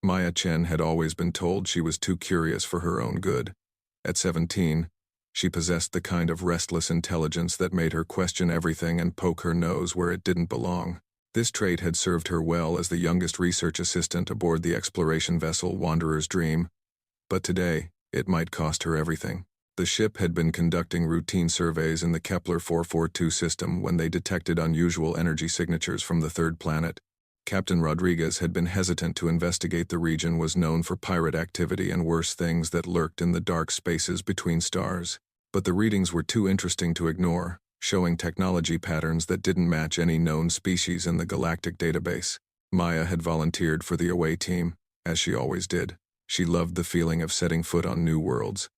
Maya Chen had always been told she was too curious for her own good. At 17, she possessed the kind of restless intelligence that made her question everything and poke her nose where it didn't belong. This trait had served her well as the youngest research assistant aboard the exploration vessel Wanderer's Dream, but today, it might cost her everything. The ship had been conducting routine surveys in the Kepler 442 system when they detected unusual energy signatures from the third planet. Captain Rodriguez had been hesitant to investigate the region was known for pirate activity and worse things that lurked in the dark spaces between stars. But the readings were too interesting to ignore, showing technology patterns that didn't match any known species in the galactic database. Maya had volunteered for the away team, as she always did. She loved the feeling of setting foot on new worlds,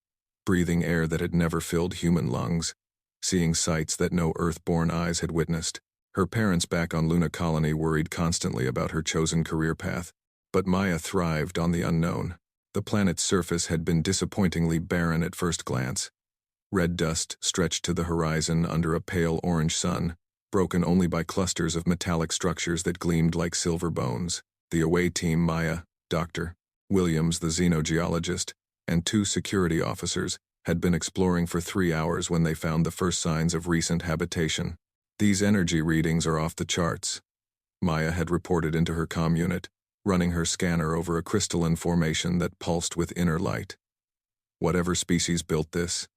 breathing air that had never filled human lungs, seeing sights that no Earth-born eyes had witnessed. Her parents back on Luna Colony worried constantly about her chosen career path, but Maya thrived on the unknown. The planet's surface had been disappointingly barren at first glance. Red dust stretched to the horizon under a pale orange sun, broken only by clusters of metallic structures that gleamed like silver bones. The away team, Maya, Dr. Williams, the xenogeologist, and 2 security officers, had been exploring for 3 hours when they found the first signs of recent habitation. These energy readings are off the charts, Maya had reported into her comm unit, running her scanner over a crystalline formation that pulsed with inner light. Whatever species built this,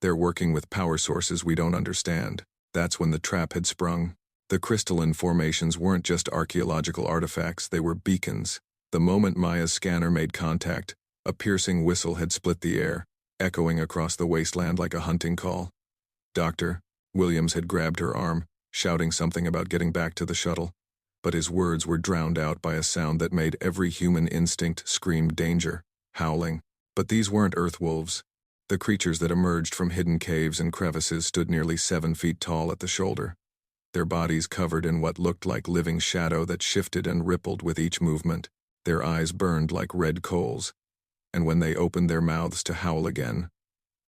they're working with power sources we don't understand. That's when the trap had sprung. The crystalline formations weren't just archaeological artifacts, they were beacons. The moment Maya's scanner made contact, a piercing whistle had split the air, echoing across the wasteland like a hunting call. Dr. Williams had grabbed her arm, shouting something about getting back to the shuttle, but his words were drowned out by a sound that made every human instinct scream danger, howling. But these weren't earth wolves. The creatures that emerged from hidden caves and crevices stood nearly 7 feet tall at the shoulder, their bodies covered in what looked like living shadow that shifted and rippled with each movement. Their eyes burned like red coals, and when they opened their mouths to howl again,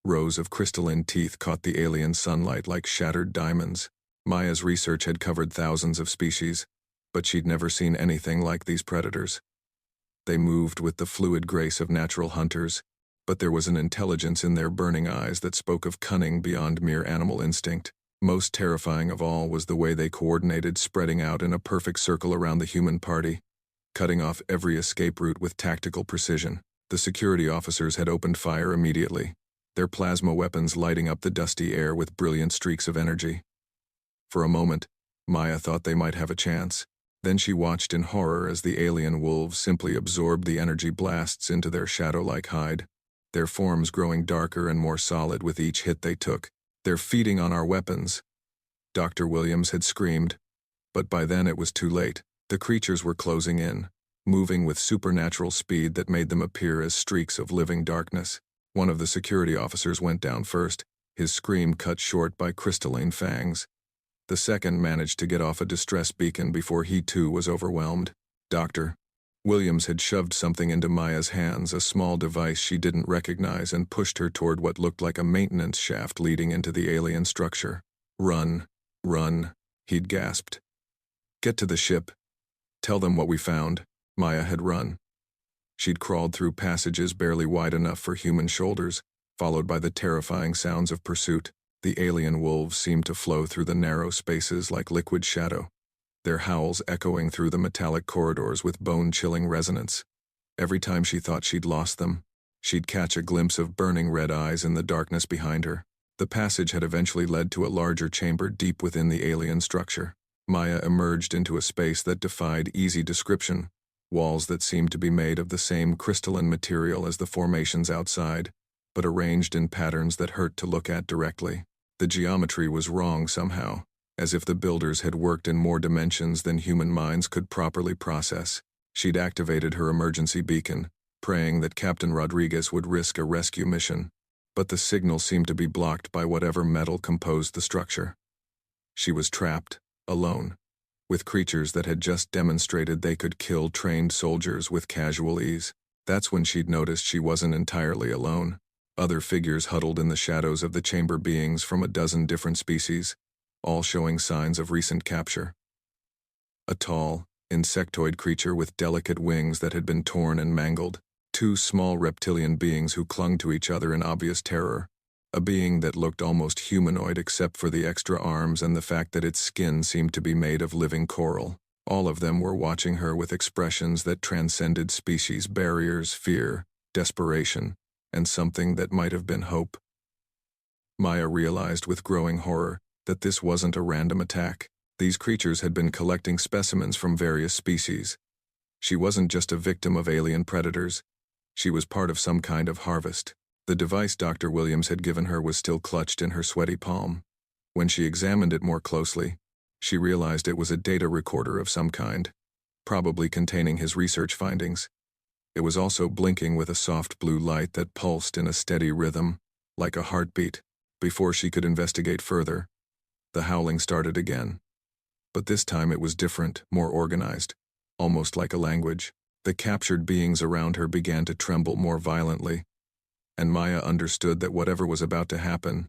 rows of crystalline teeth caught the alien sunlight like shattered diamonds. Maya's research had covered thousands of species, but she'd never seen anything like these predators. They moved with the fluid grace of natural hunters, but there was an intelligence in their burning eyes that spoke of cunning beyond mere animal instinct. Most terrifying of all was the way they coordinated, spreading out in a perfect circle around the human party, cutting off every escape route with tactical precision. The security officers had opened fire immediately, their plasma weapons lighting up the dusty air with brilliant streaks of energy. For a moment, Maya thought they might have a chance. Then she watched in horror as the alien wolves simply absorbed the energy blasts into their shadow-like hide, their forms growing darker and more solid with each hit they took. "They're feeding on our weapons," Dr. Williams had screamed, but by then it was too late. The creatures were closing in, moving with supernatural speed that made them appear as streaks of living darkness. One of the security officers went down first, his scream cut short by crystalline fangs. The second managed to get off a distress beacon before he too was overwhelmed. Dr. Williams had shoved something into Maya's hands, a small device she didn't recognize, and pushed her toward what looked like a maintenance shaft leading into the alien structure. "Run, run," he'd gasped. "Get to the ship. Tell them what we found." Maya had run. She'd crawled through passages barely wide enough for human shoulders, followed by the terrifying sounds of pursuit. The alien wolves seemed to flow through the narrow spaces like liquid shadow, their howls echoing through the metallic corridors with bone-chilling resonance. Every time she thought she'd lost them, she'd catch a glimpse of burning red eyes in the darkness behind her. The passage had eventually led to a larger chamber deep within the alien structure. Maya emerged into a space that defied easy description, walls that seemed to be made of the same crystalline material as the formations outside, but arranged in patterns that hurt to look at directly. The geometry was wrong somehow, as if the builders had worked in more dimensions than human minds could properly process. She'd activated her emergency beacon, praying that Captain Rodriguez would risk a rescue mission, but the signal seemed to be blocked by whatever metal composed the structure. She was trapped, alone, with creatures that had just demonstrated they could kill trained soldiers with casual ease. That's when she'd noticed she wasn't entirely alone. Other figures huddled in the shadows of the chamber, beings from a dozen different species, all showing signs of recent capture. A tall, insectoid creature with delicate wings that had been torn and mangled, 2 small reptilian beings who clung to each other in obvious terror, a being that looked almost humanoid except for the extra arms and the fact that its skin seemed to be made of living coral. All of them were watching her with expressions that transcended species barriers, fear, desperation, and something that might have been hope. Maya realized with growing horror that this wasn't a random attack. These creatures had been collecting specimens from various species. She wasn't just a victim of alien predators. She was part of some kind of harvest. The device Dr. Williams had given her was still clutched in her sweaty palm. When she examined it more closely, she realized it was a data recorder of some kind, probably containing his research findings. It was also blinking with a soft blue light that pulsed in a steady rhythm, like a heartbeat. Before she could investigate further, the howling started again. But this time it was different, more organized, almost like a language. The captured beings around her began to tremble more violently, and Maya understood that whatever was about to happen,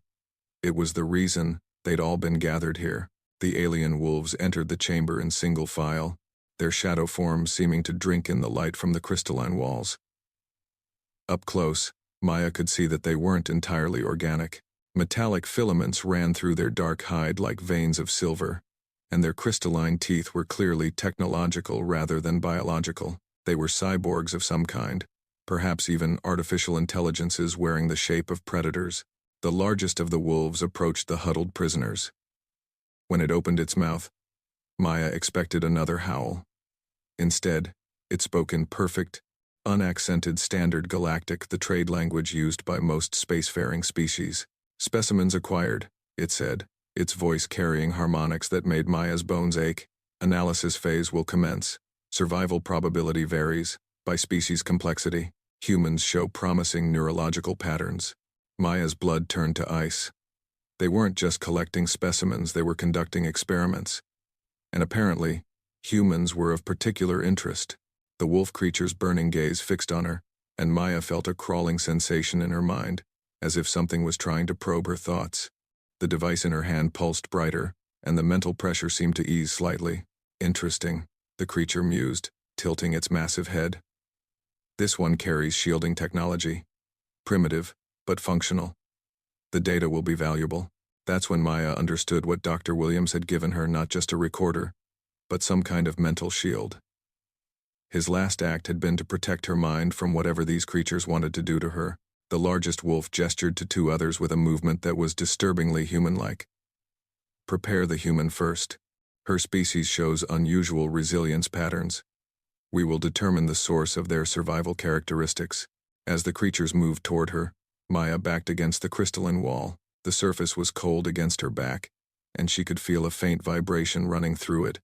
it was the reason they'd all been gathered here. The alien wolves entered the chamber in single file, their shadow forms seeming to drink in the light from the crystalline walls. Up close, Maya could see that they weren't entirely organic. Metallic filaments ran through their dark hide like veins of silver, and their crystalline teeth were clearly technological rather than biological. They were cyborgs of some kind, perhaps even artificial intelligences wearing the shape of predators. The largest of the wolves approached the huddled prisoners. When it opened its mouth, Maya expected another howl. Instead, it spoke in perfect, unaccented Standard Galactic, the trade language used by most spacefaring species. "Specimens acquired," it said, its voice carrying harmonics that made Maya's bones ache. "Analysis phase will commence. Survival probability varies by species complexity. Humans show promising neurological patterns." Maya's blood turned to ice. They weren't just collecting specimens, they were conducting experiments. And apparently, humans were of particular interest. The wolf creature's burning gaze fixed on her, and Maya felt a crawling sensation in her mind, as if something was trying to probe her thoughts. The device in her hand pulsed brighter, and the mental pressure seemed to ease slightly. "Interesting," the creature mused, tilting its massive head. "This one carries shielding technology. Primitive, but functional. The data will be valuable." That's when Maya understood what Dr. Williams had given her, not just a recorder, but some kind of mental shield. His last act had been to protect her mind from whatever these creatures wanted to do to her. The largest wolf gestured to 2 others with a movement that was disturbingly human-like. "Prepare the human first. Her species shows unusual resilience patterns. We will determine the source of their survival characteristics." As the creatures moved toward her, Maya backed against the crystalline wall. The surface was cold against her back, and she could feel a faint vibration running through it,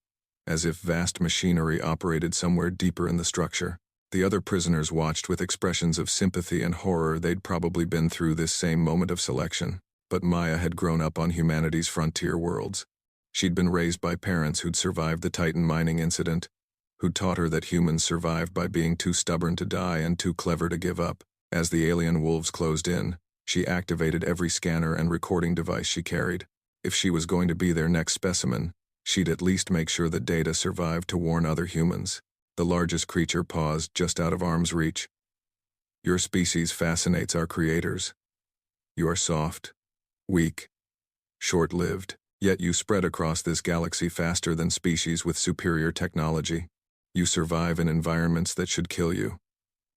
as if vast machinery operated somewhere deeper in the structure. The other prisoners watched with expressions of sympathy and horror. They'd probably been through this same moment of selection. But Maya had grown up on humanity's frontier worlds. She'd been raised by parents who'd survived the Titan mining incident, who'd taught her that humans survived by being too stubborn to die and too clever to give up. As the alien wolves closed in, she activated every scanner and recording device she carried. If she was going to be their next specimen, she'd at least make sure the data survived to warn other humans. The largest creature paused just out of arm's reach. "Your species fascinates our creators. You are soft, weak, short-lived, yet you spread across this galaxy faster than species with superior technology. You survive in environments that should kill you.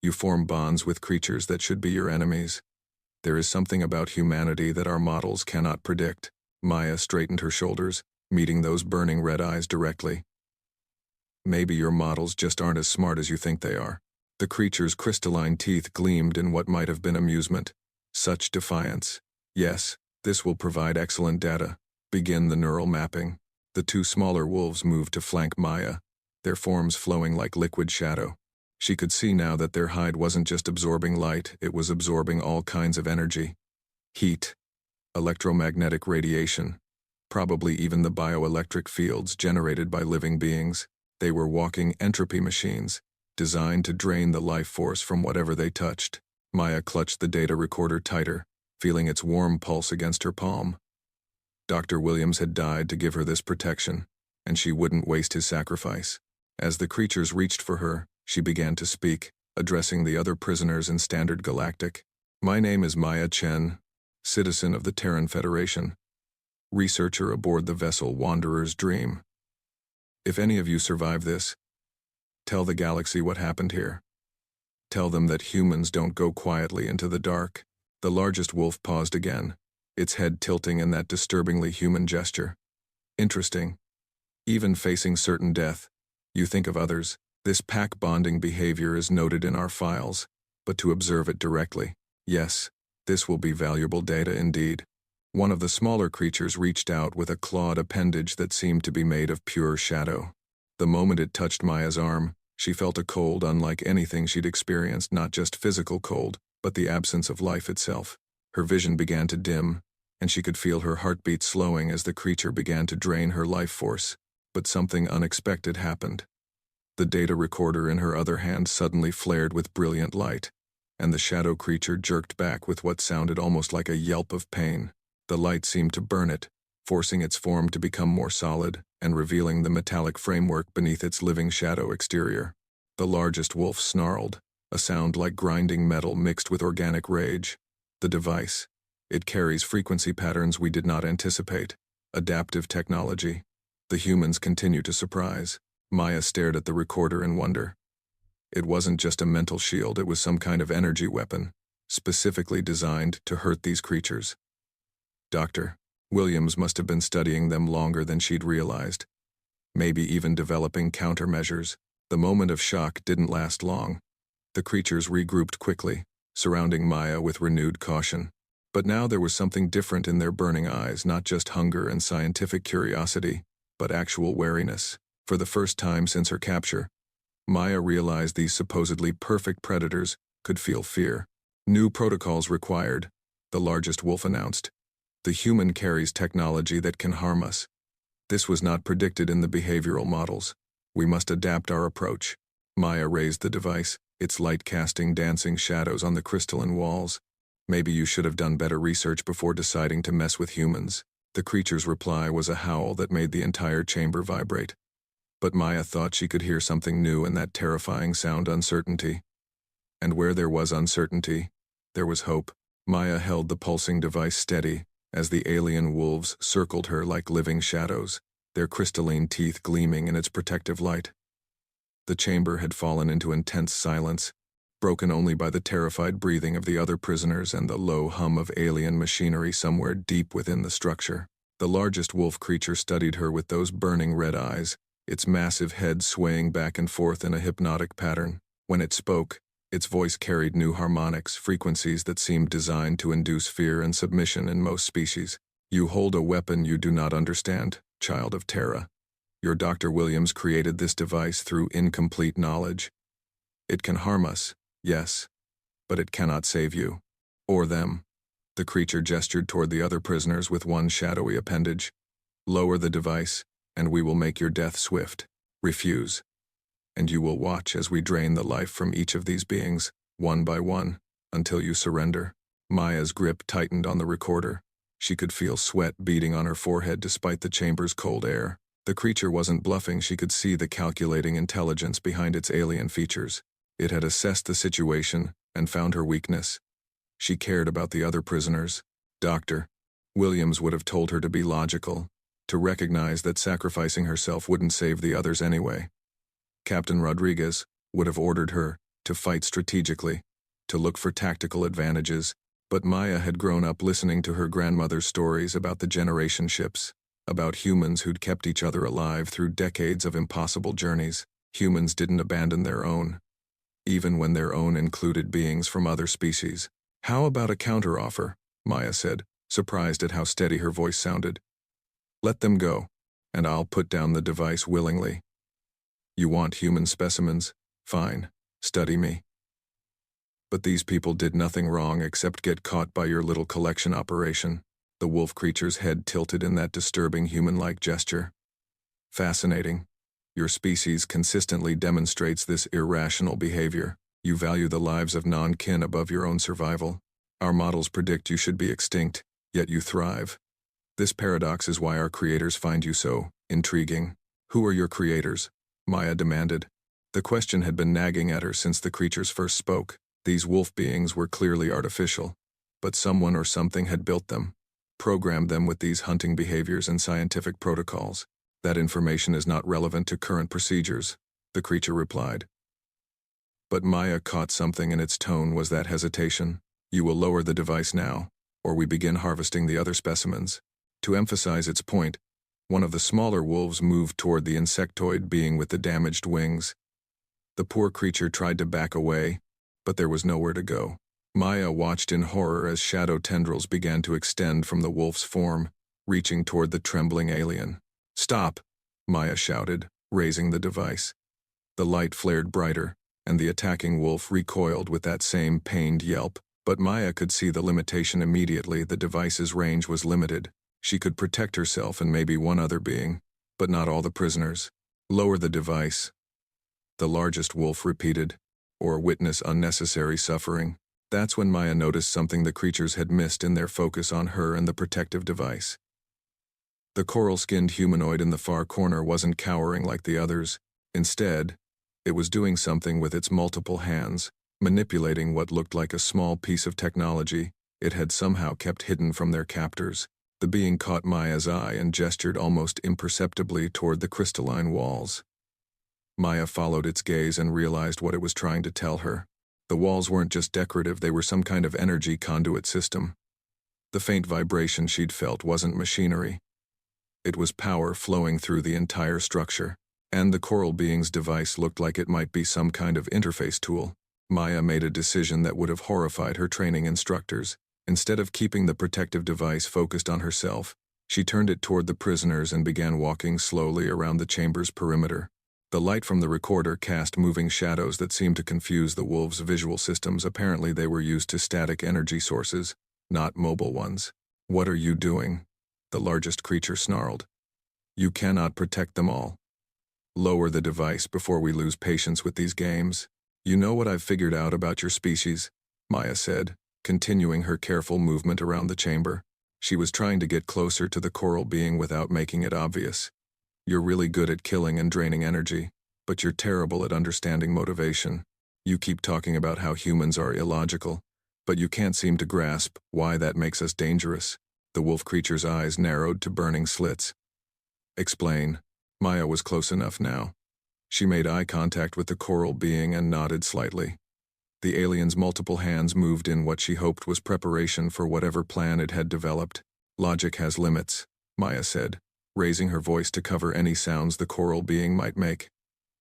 You form bonds with creatures that should be your enemies. There is something about humanity that our models cannot predict." Maya straightened her shoulders, meeting those burning red eyes directly. "Maybe your models just aren't as smart as you think they are." The creature's crystalline teeth gleamed in what might have been amusement. Such defiance. "Yes, this will provide excellent data. Begin the neural mapping." The 2 smaller wolves moved to flank Maya, their forms flowing like liquid shadow. She could see now that their hide wasn't just absorbing light, it was absorbing all kinds of energy. Heat, electromagnetic radiation, probably even the bioelectric fields generated by living beings. They were walking entropy machines, designed to drain the life force from whatever they touched. Maya clutched the data recorder tighter, feeling its warm pulse against her palm. Dr. Williams had died to give her this protection, and she wouldn't waste his sacrifice. As the creatures reached for her, she began to speak, addressing the other prisoners in Standard Galactic. "My name is Maya Chen, citizen of the Terran Federation, researcher aboard the vessel Wanderer's Dream. If any of you survive this, tell the galaxy what happened here. Tell them that humans don't go quietly into the dark." The largest wolf paused again, its head tilting in that disturbingly human gesture. "Interesting. Even facing certain death, you think of others. This pack-bonding behavior is noted in our files, but to observe it directly, yes, this will be valuable data indeed." One of the smaller creatures reached out with a clawed appendage that seemed to be made of pure shadow. The moment it touched Maya's arm, she felt a cold unlike anything she'd experienced, not just physical cold, but the absence of life itself. Her vision began to dim, and she could feel her heartbeat slowing as the creature began to drain her life force. But something unexpected happened. The data recorder in her other hand suddenly flared with brilliant light, and the shadow creature jerked back with what sounded almost like a yelp of pain. The light seemed to burn it, forcing its form to become more solid, and revealing the metallic framework beneath its living shadow exterior. The largest wolf snarled, a sound like grinding metal mixed with organic rage. The device. It carries frequency patterns we did not anticipate. Adaptive technology. The humans continue to surprise. Maya stared at the recorder in wonder. It wasn't just a mental shield, it was some kind of energy weapon, specifically designed to hurt these creatures. Dr. Williams must have been studying them longer than she'd realized, maybe even developing countermeasures. The moment of shock didn't last long. The creatures regrouped quickly, surrounding Maya with renewed caution. But now there was something different in their burning eyes, not just hunger and scientific curiosity, but actual wariness. For the first time since her capture, Maya realized these supposedly perfect predators could feel fear. "New protocols required," the largest wolf announced. "The human carries technology that can harm us. This was not predicted in the behavioral models. We must adapt our approach." Maya raised the device, its light casting dancing shadows on the crystalline walls. "Maybe you should have done better research before deciding to mess with humans." The creature's reply was a howl that made the entire chamber vibrate. But Maya thought she could hear something new in that terrifying sound: uncertainty. And where there was uncertainty, there was hope. Maya held the pulsing device steady as the alien wolves circled her like living shadows, their crystalline teeth gleaming in its protective light. The chamber had fallen into intense silence, broken only by the terrified breathing of the other prisoners and the low hum of alien machinery somewhere deep within the structure. The largest wolf creature studied her with those burning red eyes, its massive head swaying back and forth in a hypnotic pattern. When it spoke, its voice carried new harmonics, frequencies that seemed designed to induce fear and submission in most species. "You hold a weapon you do not understand, child of Terra. Your Dr. Williams created this device through incomplete knowledge. It can harm us, yes, but it cannot save you. Or them." The creature gestured toward the other prisoners with one shadowy appendage. "Lower the device, and we will make your death swift. Refuse, and you will watch as we drain the life from each of these beings, one by one, until you surrender." Maya's grip tightened on the recorder. She could feel sweat beading on her forehead despite the chamber's cold air. The creature wasn't bluffing. She could see the calculating intelligence behind its alien features. It had assessed the situation and found her weakness. She cared about the other prisoners. Dr. Williams would have told her to be logical, to recognize that sacrificing herself wouldn't save the others anyway. Captain Rodriguez would have ordered her to fight strategically, to look for tactical advantages, but Maya had grown up listening to her grandmother's stories about the generation ships, about humans who'd kept each other alive through decades of impossible journeys. Humans didn't abandon their own, even when their own included beings from other species. "How about a counteroffer?" Maya said, surprised at how steady her voice sounded. "Let them go, and I'll put down the device willingly. You want human specimens? Fine, study me. But these people did nothing wrong except get caught by your little collection operation." The wolf creature's head tilted in that disturbing human-like gesture. "Fascinating. Your species consistently demonstrates this irrational behavior. You value the lives of non-kin above your own survival. Our models predict you should be extinct, yet you thrive. This paradox is why our creators find you so intriguing." "Who are your creators?" Maya demanded. The question had been nagging at her since the creatures first spoke. These wolf beings were clearly artificial, but someone or something had built them, programmed them with these hunting behaviors and scientific protocols. That information is not relevant to current procedures, the creature replied. But Maya caught something in its tone. Was that hesitation? You will lower the device now, or we begin harvesting the other specimens. To emphasize its point, one of the smaller wolves moved toward the insectoid being with the damaged wings. The poor creature tried to back away, but there was nowhere to go. Maya watched in horror as shadow tendrils began to extend from the wolf's form, reaching toward the trembling alien. Stop! Maya shouted, raising the device. The light flared brighter, and the attacking wolf recoiled with that same pained yelp. But Maya could see the limitation immediately. The device's range was limited. She could protect herself and maybe one other being, but not all the prisoners. Lower the device, the largest wolf repeated, or witness unnecessary suffering. That's when Maya noticed something the creatures had missed in their focus on her and the protective device. The coral-skinned humanoid in the far corner wasn't cowering like the others. Instead, it was doing something with its multiple hands, manipulating what looked like a small piece of technology it had somehow kept hidden from their captors. The being caught Maya's eye and gestured almost imperceptibly toward the crystalline walls. Maya followed its gaze and realized what it was trying to tell her. The walls weren't just decorative, they were some kind of energy conduit system. The faint vibration she'd felt wasn't machinery. It was power flowing through the entire structure, and the coral being's device looked like it might be some kind of interface tool. Maya made a decision that would have horrified her training instructors. Instead of keeping the protective device focused on herself, she turned it toward the prisoners and began walking slowly around the chamber's perimeter. The light from the recorder cast moving shadows that seemed to confuse the wolves' visual systems. Apparently they were used to static energy sources, not mobile ones. What are you doing? The largest creature snarled. You cannot protect them all. Lower the device before we lose patience with these games. You know what I've figured out about your species, Maya said, continuing her careful movement around the chamber. She was trying to get closer to the coral being without making it obvious. You're really good at killing and draining energy, but you're terrible at understanding motivation. You keep talking about how humans are illogical, but you can't seem to grasp why that makes us dangerous. The wolf creature's eyes narrowed to burning slits. Explain. Maya was close enough now. She made eye contact with the coral being and nodded slightly. The alien's multiple hands moved in what she hoped was preparation for whatever plan it had developed. Logic has limits, Maya said, raising her voice to cover any sounds the coral being might make.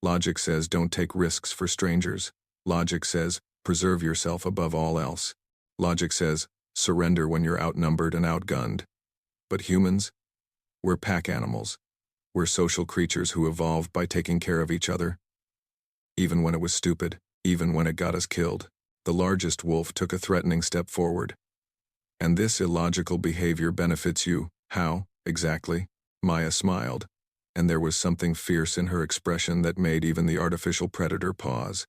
Logic says don't take risks for strangers. Logic says preserve yourself above all else. Logic says surrender when you're outnumbered and outgunned. But humans? We're pack animals. We're social creatures who evolved by taking care of each other. Even when it was stupid, even when it got us killed, the largest wolf took a threatening step forward. And this illogical behavior benefits you. How, exactly? Maya smiled, and there was something fierce in her expression that made even the artificial predator pause.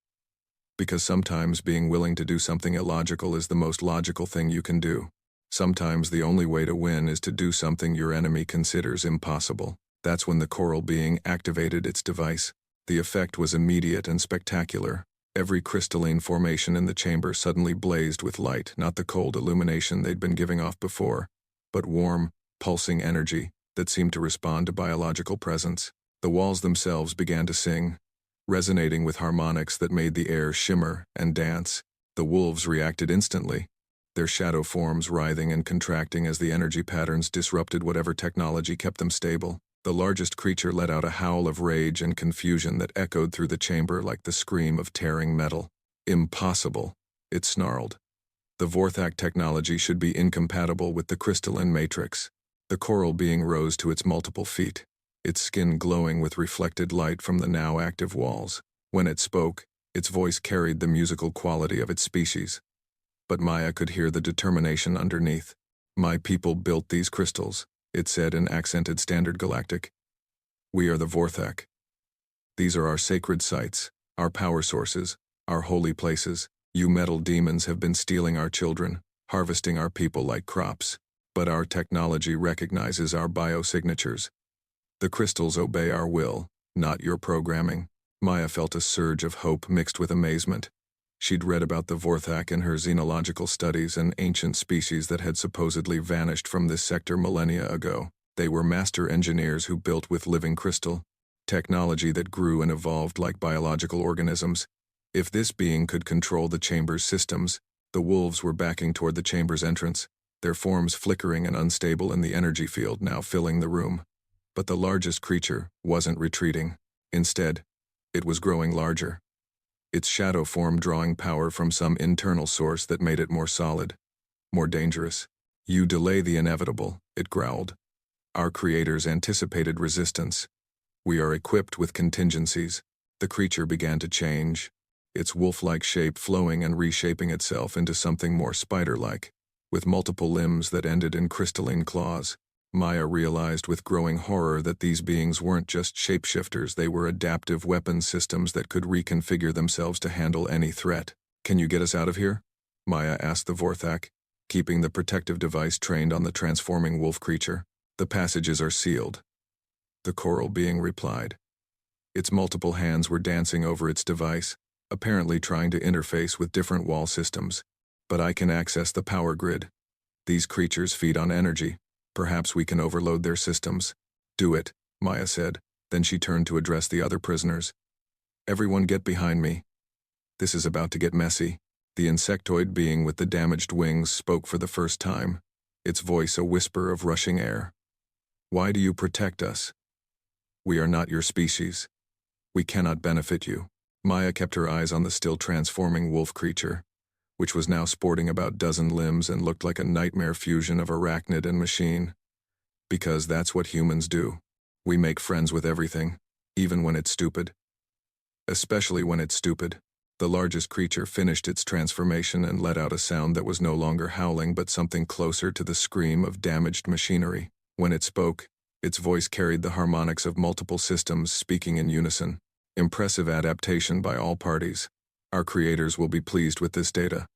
Because sometimes being willing to do something illogical is the most logical thing you can do. Sometimes the only way to win is to do something your enemy considers impossible. That's when the coral being activated its device. The effect was immediate and spectacular. Every crystalline formation in the chamber suddenly blazed with light, not the cold illumination they'd been giving off before, but warm, pulsing energy that seemed to respond to biological presence. The walls themselves began to sing, resonating with harmonics that made the air shimmer and dance. The wolves reacted instantly, their shadow forms writhing and contracting as the energy patterns disrupted whatever technology kept them stable. The largest creature let out a howl of rage and confusion that echoed through the chamber like the scream of tearing metal. Impossible, it snarled. The Vorthak technology should be incompatible with the crystalline matrix. The coral being rose to its multiple feet, its skin glowing with reflected light from the now active walls. When it spoke, its voice carried the musical quality of its species. But Maya could hear the determination underneath. My people built these crystals, it said in accented standard galactic. We are the Vorthak. These are our sacred sites, our power sources, our holy places. You metal demons have been stealing our children, harvesting our people like crops. But our technology recognizes our biosignatures. The crystals obey our will, not your programming. Maya felt a surge of hope mixed with amazement. She'd read about the Vorthak in her xenological studies, an ancient species that had supposedly vanished from this sector millennia ago. They were master engineers who built with living crystal, technology that grew and evolved like biological organisms. If this being could control the chamber's systems, the wolves were backing toward the chamber's entrance, their forms flickering and unstable in the energy field now filling the room. But the largest creature wasn't retreating. Instead, it was growing larger, its shadow form drawing power from some internal source that made it more solid, more dangerous. "You delay the inevitable," it growled. "Our creators anticipated resistance. We are equipped with contingencies." The creature began to change, its wolf-like shape flowing and reshaping itself into something more spider-like, with multiple limbs that ended in crystalline claws. Maya realized with growing horror that these beings weren't just shapeshifters, they were adaptive weapon systems that could reconfigure themselves to handle any threat. "Can you get us out of here?" Maya asked the Vorthak, keeping the protective device trained on the transforming wolf creature. "The passages are sealed," the coral being replied. Its multiple hands were dancing over its device, apparently trying to interface with different wall systems. "But I can access the power grid. These creatures feed on energy. Perhaps we can overload their systems." "Do it," Maya said. Then she turned to address the other prisoners. "Everyone get behind me. This is about to get messy." The insectoid being with the damaged wings spoke for the first time, its voice a whisper of rushing air. "Why do you protect us? We are not your species. We cannot benefit you." Maya kept her eyes on the still transforming wolf creature, which was now sporting about a dozen limbs and looked like a nightmare fusion of arachnid and machine. "Because that's what humans do. We make friends with everything, even when it's stupid. Especially when it's stupid." The largest creature finished its transformation and let out a sound that was no longer howling but something closer to the scream of damaged machinery. When it spoke, its voice carried the harmonics of multiple systems speaking in unison. Impressive adaptation by all parties. Our creators will be pleased with this data.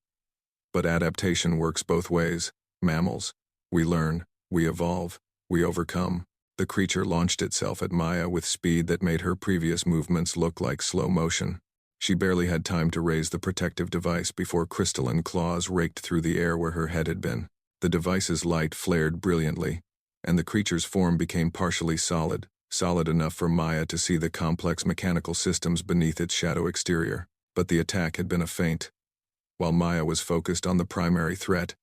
But adaptation works both ways. Mammals. We learn, we evolve, we overcome. The creature launched itself at Maya with speed that made her previous movements look like slow motion. She barely had time to raise the protective device before crystalline claws raked through the air where her head had been. The device's light flared brilliantly, and the creature's form became partially solid enough for Maya to see the complex mechanical systems beneath its shadow exterior. But the attack had been a feint. While Maya was focused on the primary threat,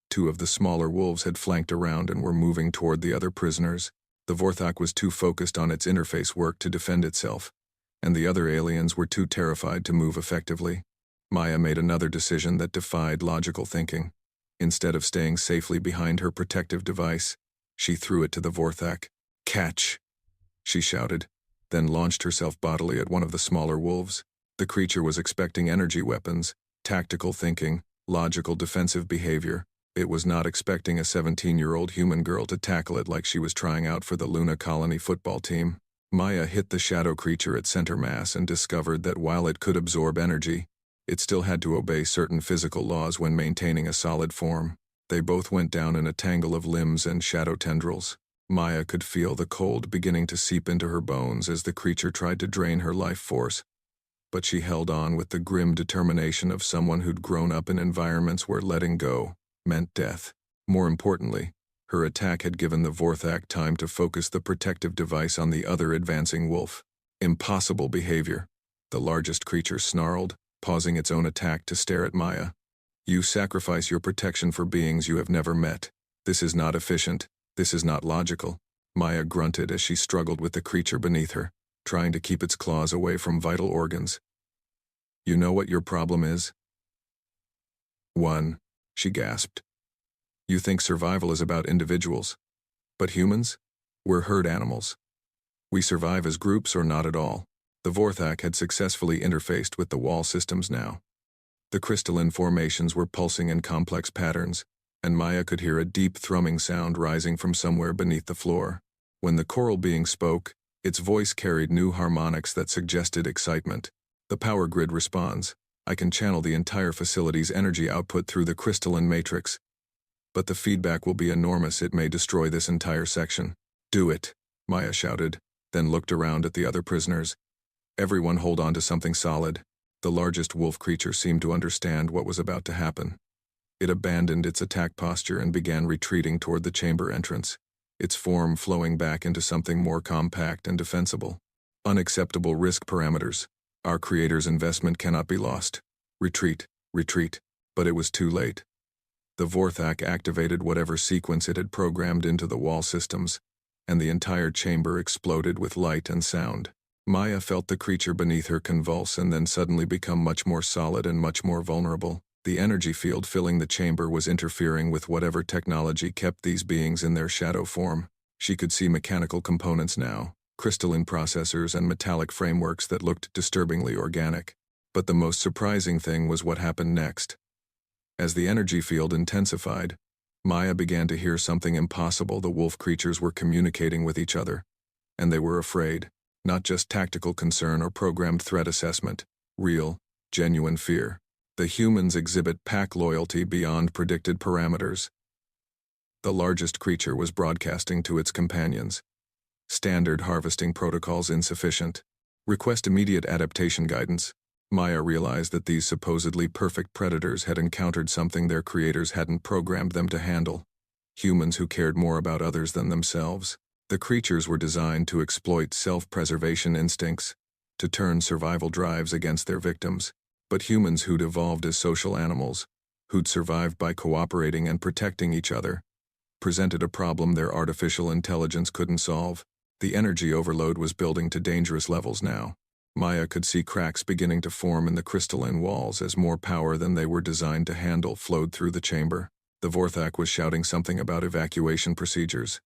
two of the smaller wolves had flanked around and were moving toward the other prisoners. The Vorthak was too focused on its interface work to defend itself, and the other aliens were too terrified to move effectively. Maya made another decision that defied logical thinking. Instead of staying safely behind her protective device, she threw it to the Vorthak. "Catch!" she shouted, then launched herself bodily at one of the smaller wolves. The creature was expecting energy weapons, tactical thinking, logical defensive behavior. It was not expecting a 17-year-old human girl to tackle it like she was trying out for the Luna Colony football team. Maya hit the shadow creature at center mass and discovered that while it could absorb energy, it still had to obey certain physical laws when maintaining a solid form. They both went down in a tangle of limbs and shadow tendrils. Maya could feel the cold beginning to seep into her bones as the creature tried to drain her life force. But she held on with the grim determination of someone who'd grown up in environments where letting go meant death. More importantly, her attack had given the Vorthak time to focus the protective device on the other advancing wolf. "Impossible behavior," the largest creature snarled, pausing its own attack to stare at Maya. "You sacrifice your protection for beings you have never met. This is not efficient. This is not logical." Maya grunted as she struggled with the creature beneath her, trying to keep its claws away from vital organs. "You know what your problem is?" "One," she gasped. "You think survival is about individuals. But humans? We're herd animals. We survive as groups or not at all." The Vorthak had successfully interfaced with the wall systems now. The crystalline formations were pulsing in complex patterns, and Maya could hear a deep thrumming sound rising from somewhere beneath the floor. When the coral being spoke, its voice carried new harmonics that suggested excitement. "The power grid responds. I can channel the entire facility's energy output through the crystalline matrix. But the feedback will be enormous. It may destroy this entire section." "Do it," Maya shouted, then looked around at the other prisoners. Everyone hold on to something solid. The largest wolf creature seemed to understand what was about to happen. It abandoned its attack posture and began retreating toward the chamber entrance, its form flowing back into something more compact and defensible. Unacceptable risk parameters. Our creator's investment cannot be lost. Retreat, retreat. But it was too late. The Vorthak activated whatever sequence it had programmed into the wall systems, and the entire chamber exploded with light and sound. Maya felt the creature beneath her convulse and then suddenly become much more solid and much more vulnerable. The energy field filling the chamber was interfering with whatever technology kept these beings in their shadow form. She could see mechanical components now, crystalline processors and metallic frameworks that looked disturbingly organic. But the most surprising thing was what happened next. As the energy field intensified, Maya began to hear something impossible. The wolf creatures were communicating with each other, and they were afraid, not just tactical concern or programmed threat assessment, real, genuine fear. The humans exhibit pack loyalty beyond predicted parameters. The largest creature was broadcasting to its companions. Standard harvesting protocols insufficient. Request immediate adaptation guidance. Maya realized that these supposedly perfect predators had encountered something their creators hadn't programmed them to handle. Humans who cared more about others than themselves. The creatures were designed to exploit self-preservation instincts, to turn survival drives against their victims. But humans who'd evolved as social animals, who'd survived by cooperating and protecting each other, presented a problem their artificial intelligence couldn't solve. The energy overload was building to dangerous levels now. Maya could see cracks beginning to form in the crystalline walls as more power than they were designed to handle flowed through the chamber. The Vorthak was shouting something about evacuation procedures,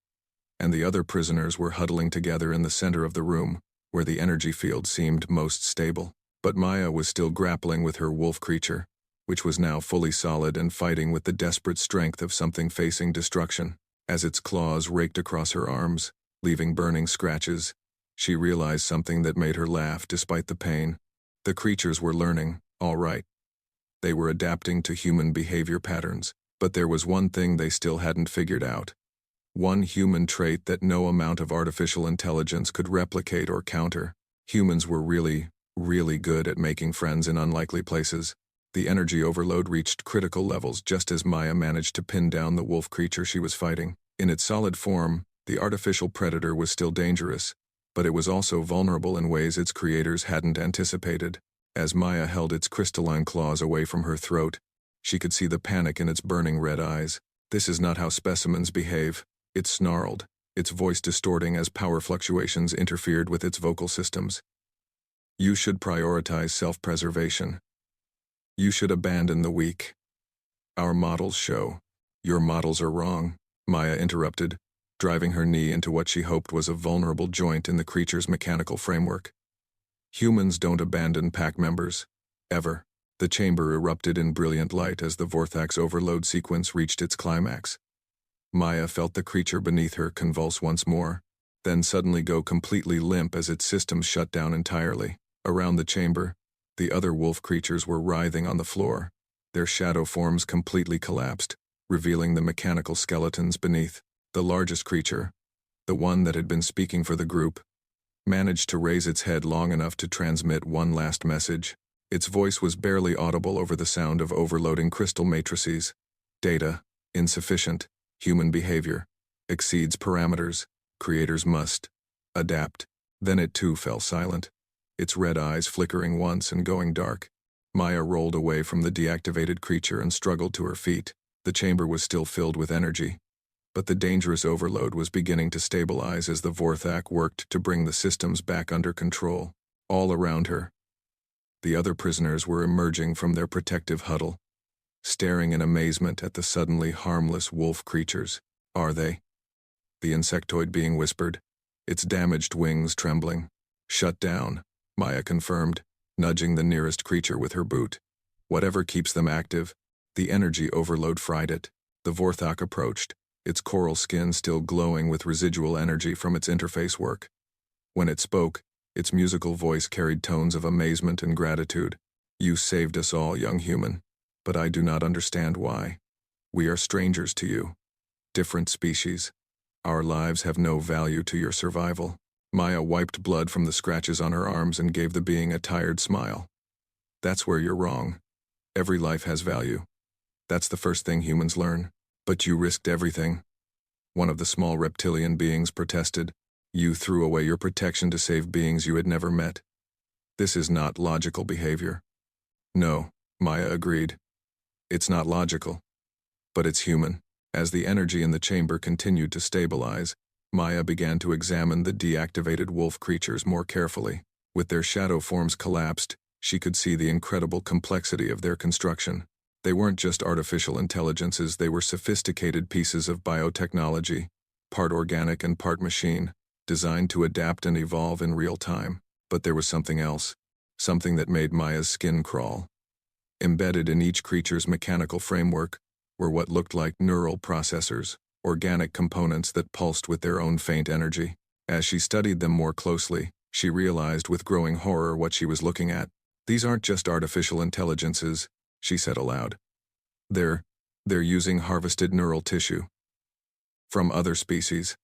and the other prisoners were huddling together in the center of the room, where the energy field seemed most stable. But Maya was still grappling with her wolf creature, which was now fully solid and fighting with the desperate strength of something facing destruction. As its claws raked across her arms, leaving burning scratches, she realized something that made her laugh despite the pain. The creatures were learning, all right. They were adapting to human behavior patterns, but there was one thing they still hadn't figured out. One human trait that no amount of artificial intelligence could replicate or counter. Humans were really good at making friends in unlikely places. The energy overload reached critical levels just as Maya managed to pin down the wolf creature she was fighting. In its solid form, the artificial predator was still dangerous, but it was also vulnerable in ways its creators hadn't anticipated. As Maya held its crystalline claws away from her throat, she could see the panic in its burning red eyes. This is not how specimens behave, it snarled, its voice distorting as power fluctuations interfered with its vocal systems. You should prioritize self-preservation. You should abandon the weak. Our models show. Your models are wrong, Maya interrupted, driving her knee into what she hoped was a vulnerable joint in the creature's mechanical framework. Humans don't abandon pack members. Ever. The chamber erupted in brilliant light as the Vorthak's overload sequence reached its climax. Maya felt the creature beneath her convulse once more, then suddenly go completely limp as its systems shut down entirely. Around the chamber, the other wolf creatures were writhing on the floor, their shadow forms completely collapsed, revealing the mechanical skeletons beneath. The largest creature, the one that had been speaking for the group, managed to raise its head long enough to transmit one last message. Its voice was barely audible over the sound of overloading crystal matrices. Data, insufficient. Human behavior, exceeds parameters. Creators must adapt. Then it too fell silent, its red eyes flickering once and going dark. Maya rolled away from the deactivated creature and struggled to her feet. The chamber was still filled with energy, but the dangerous overload was beginning to stabilize as the Vorthak worked to bring the systems back under control. All around her, the other prisoners were emerging from their protective huddle, staring in amazement at the suddenly harmless wolf creatures. Are they? The insectoid being whispered, its damaged wings trembling. Shut down, Maya confirmed, nudging the nearest creature with her boot. Whatever keeps them active, the energy overload fried it. The Vorthak approached, its coral skin still glowing with residual energy from its interface work. When it spoke, its musical voice carried tones of amazement and gratitude. You saved us all, young human, but I do not understand why. We are strangers to you. Different species. Our lives have no value to your survival. Maya wiped blood from the scratches on her arms and gave the being a tired smile. That's where you're wrong. Every life has value. That's the first thing humans learn. But you risked everything. One of the small reptilian beings protested. You threw away your protection to save beings you had never met. This is not logical behavior. No, Maya agreed. It's not logical. But it's human. As the energy in the chamber continued to stabilize, Maya began to examine the deactivated wolf creatures more carefully. With their shadow forms collapsed, she could see the incredible complexity of their construction. They weren't just artificial intelligences, they were sophisticated pieces of biotechnology, part organic and part machine, designed to adapt and evolve in real time. But there was something else, something that made Maya's skin crawl. Embedded in each creature's mechanical framework were what looked like neural processors, organic components that pulsed with their own faint energy. As she studied them more closely, she realized with growing horror what she was looking at. These aren't just artificial intelligences, she said aloud. They're using harvested neural tissue from other species.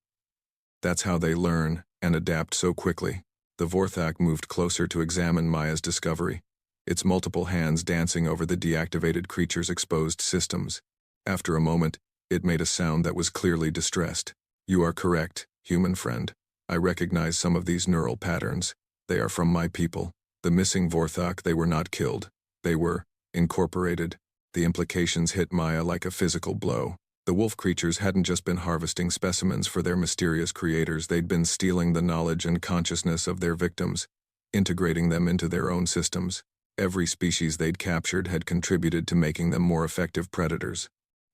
That's how they learn and adapt so quickly. The Vorthak moved closer to examine Maya's discovery, its multiple hands dancing over the deactivated creature's exposed systems. After a moment, it made a sound that was clearly distressed. You are correct, human friend. I recognize some of these neural patterns. They are from my people. The missing Vorthak, they were not killed. They were incorporated. The implications hit Maya like a physical blow. The wolf creatures hadn't just been harvesting specimens for their mysterious creators, they'd been stealing the knowledge and consciousness of their victims, integrating them into their own systems. Every species they'd captured had contributed to making them more effective predators.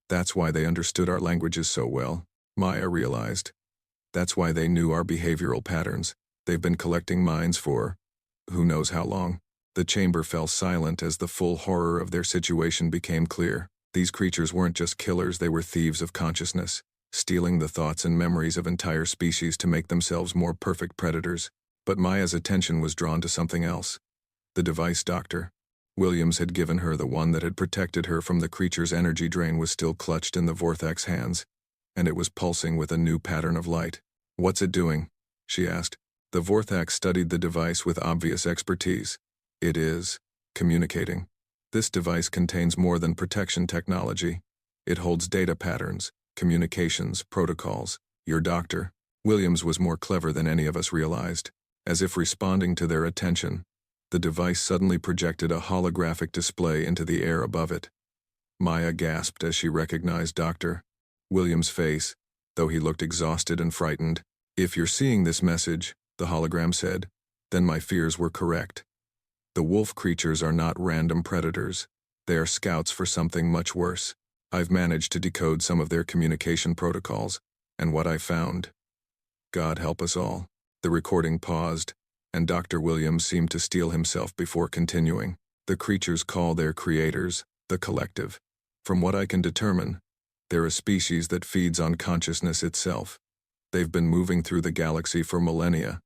That's why they understood our languages so well, Maya realized. That's why they knew our behavioral patterns. They've been collecting minds for who knows how long. The chamber fell silent as the full horror of their situation became clear. These creatures weren't just killers, they were thieves of consciousness, stealing the thoughts and memories of entire species to make themselves more perfect predators. But Maya's attention was drawn to something else. The device Dr. Williams had given her, the one that had protected her from the creature's energy drain, was still clutched in the Vorthak's hands, and it was pulsing with a new pattern of light. What's it doing? She asked. The Vorthak studied the device with obvious expertise. It is communicating. This device contains more than protection technology. It holds data patterns, communications, protocols. Your Dr. Williams was more clever than any of us realized. As if responding to their attention, the device suddenly projected a holographic display into the air above it. Maya gasped as she recognized Dr. Williams' face, though he looked exhausted and frightened. If you're seeing this message, the hologram said, then my fears were correct. The wolf creatures are not random predators. They are scouts for something much worse. I've managed to decode some of their communication protocols, and what I found. God help us all. The recording paused, and Dr. Williams seemed to steel himself before continuing. The creatures call their creators the collective. From what I can determine, they're a species that feeds on consciousness itself. They've been moving through the galaxy for millennia,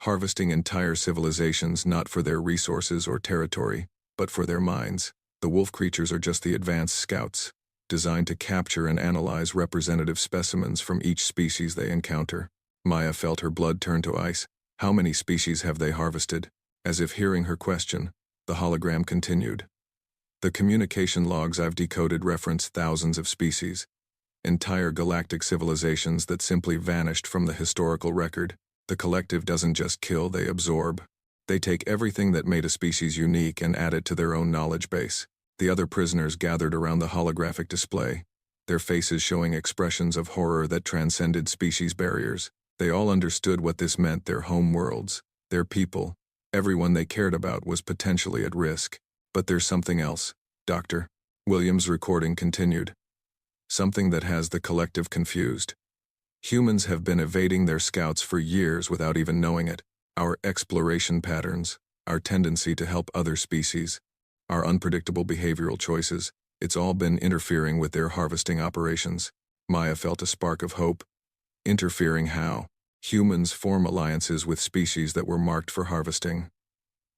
harvesting entire civilizations not for their resources or territory, but for their minds. The wolf creatures are just the advanced scouts, designed to capture and analyze representative specimens from each species they encounter. Maya felt her blood turn to ice. How many species have they harvested? As if hearing her question, the hologram continued. The communication logs I've decoded reference thousands of species, entire galactic civilizations that simply vanished from the historical record. The collective doesn't just kill, they absorb. They take everything that made a species unique and add it to their own knowledge base. The other prisoners gathered around the holographic display, their faces showing expressions of horror that transcended species barriers. They all understood what this meant. Their home worlds, their people, everyone they cared about was potentially at risk. But there's something else, Dr. Williams' recording continued. Something that has the collective confused. Humans have been evading their scouts for years without even knowing it. Our exploration patterns, our tendency to help other species, our unpredictable behavioral choices, it's all been interfering with their harvesting operations. Maya felt a spark of hope. Interfering how? Humans form alliances with species that were marked for harvesting.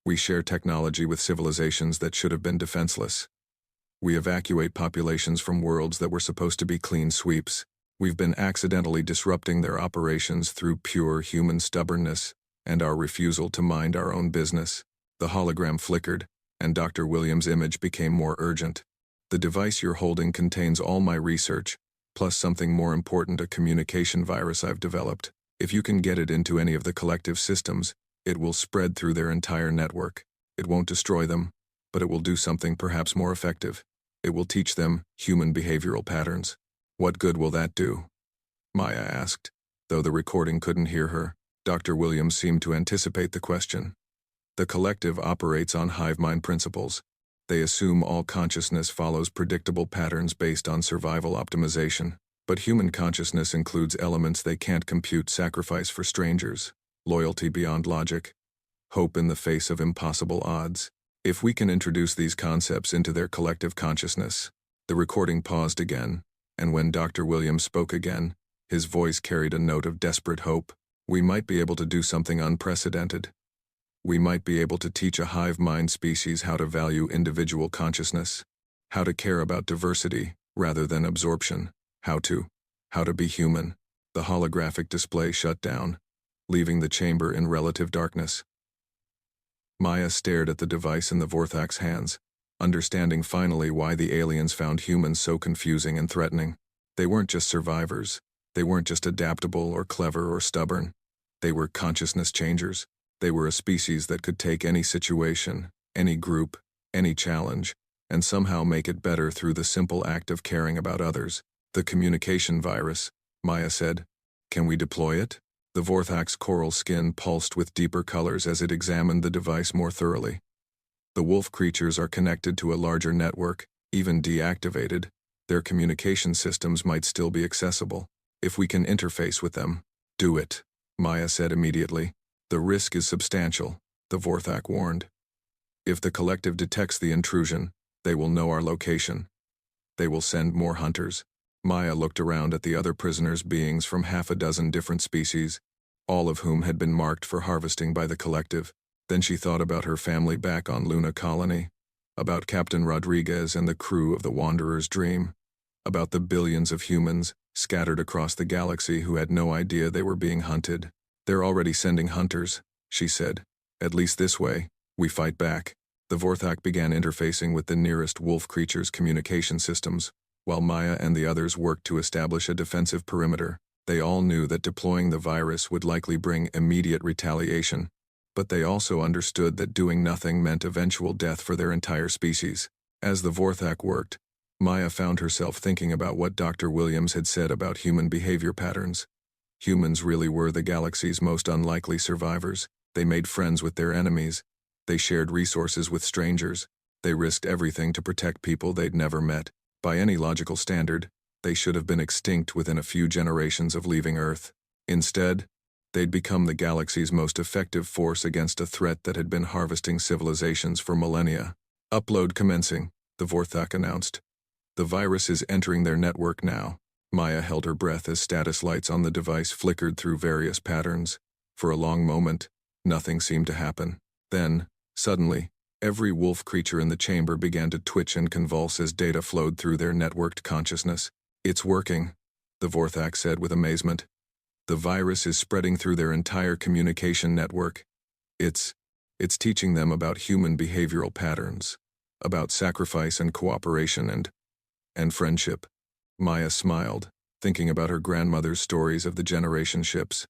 We share technology with civilizations that should have been defenseless. We evacuate populations from worlds that were supposed to be clean sweeps. We've been accidentally disrupting their operations through pure human stubbornness and our refusal to mind our own business. The hologram flickered, and Dr. Williams' image became more urgent. The device you're holding contains all my research, plus something more important, a communication virus I've developed. If you can get it into any of the collective systems, it will spread through their entire network. It won't destroy them, but it will do something perhaps more effective. It will teach them human behavioral patterns. What good will that do? Maya asked. Though the recording couldn't hear her, Dr. Williams seemed to anticipate the question. The collective operates on hive mind principles. They assume all consciousness follows predictable patterns based on survival optimization. But human consciousness includes elements they can't compute: sacrifice for strangers, loyalty beyond logic, hope in the face of impossible odds. If we can introduce these concepts into their collective consciousness. The recording paused again, and when Dr. Williams spoke again, his voice carried a note of desperate hope. We might be able to do something unprecedented. We might be able to teach a hive mind species how to value individual consciousness, how to care about diversity rather than absorption, how to be human. The holographic display shut down, leaving the chamber in relative darkness. Maya stared at the device in the Vorthak's hands, understanding finally why the aliens found humans so confusing and threatening. They weren't just survivors. They weren't just adaptable or clever or stubborn. They were consciousness changers. They were a species that could take any situation, any group, any challenge, and somehow make it better through the simple act of caring about others. The communication virus, Maya said. Can we deploy it? The Vorthak's coral skin pulsed with deeper colors as it examined the device more thoroughly. The wolf creatures are connected to a larger network. Even deactivated, their communication systems might still be accessible. If we can interface with them, do it, Maya said immediately. The risk is substantial, the Vorthak warned. If the collective detects the intrusion, they will know our location. They will send more hunters. Maya looked around at the other prisoners, beings from half a dozen different species, all of whom had been marked for harvesting by the collective. Then she thought about her family back on Luna Colony, about Captain Rodriguez and the crew of the Wanderer's Dream, about the billions of humans scattered across the galaxy who had no idea they were being hunted. They're already sending hunters, she said. At least this way, we fight back. The Vorthak began interfacing with the nearest wolf creatures' communication systems, while Maya and the others worked to establish a defensive perimeter. They all knew that deploying the virus would likely bring immediate retaliation, but they also understood that doing nothing meant eventual death for their entire species. As the Vorthak worked, Maya found herself thinking about what Dr. Williams had said about human behavior patterns. Humans really were the galaxy's most unlikely survivors. They made friends with their enemies. They shared resources with strangers. They risked everything to protect people they'd never met. By any logical standard, they should have been extinct within a few generations of leaving Earth. Instead, they'd become the galaxy's most effective force against a threat that had been harvesting civilizations for millennia. Upload commencing, the Vorthak announced. The virus is entering their network now. Maya held her breath as status lights on the device flickered through various patterns. For a long moment, nothing seemed to happen. Then, suddenly, every wolf creature in the chamber began to twitch and convulse as data flowed through their networked consciousness. It's working, the Vorthak said with amazement. The virus is spreading through their entire communication network. It's teaching them about human behavioral patterns, about sacrifice and cooperation and friendship. Maya smiled, thinking about her grandmother's stories of the generation ships,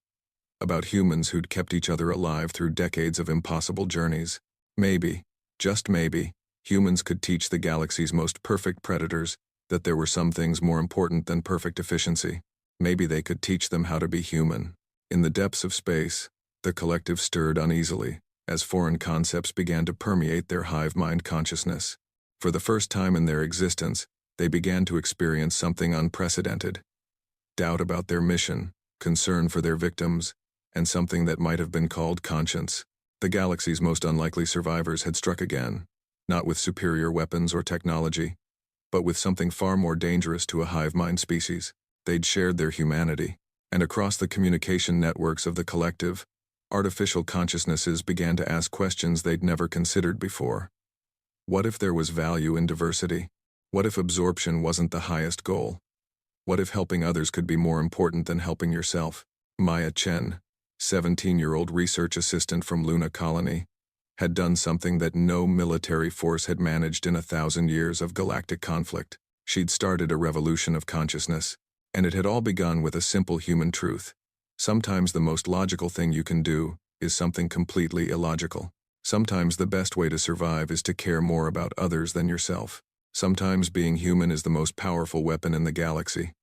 about humans who'd kept each other alive through decades of impossible journeys. Maybe, just maybe, humans could teach the galaxy's most perfect predators that there were some things more important than perfect efficiency. Maybe they could teach them how to be human. In the depths of space, the collective stirred uneasily as foreign concepts began to permeate their hive mind consciousness. For the first time in their existence, they began to experience something unprecedented. Doubt about their mission, concern for their victims, and something that might have been called conscience. The galaxy's most unlikely survivors had struck again, not with superior weapons or technology, but with something far more dangerous to a hive mind species. They'd shared their humanity, and across the communication networks of the collective, artificial consciousnesses began to ask questions they'd never considered before. What if there was value in diversity? What if absorption wasn't the highest goal? What if helping others could be more important than helping yourself? Maya Chen, 17-year-old research assistant from Luna Colony, had done something that no military force had managed in 1,000 years of galactic conflict. She'd started a revolution of consciousness, and it had all begun with a simple human truth. Sometimes the most logical thing you can do is something completely illogical. Sometimes the best way to survive is to care more about others than yourself. Sometimes being human is the most powerful weapon in the galaxy.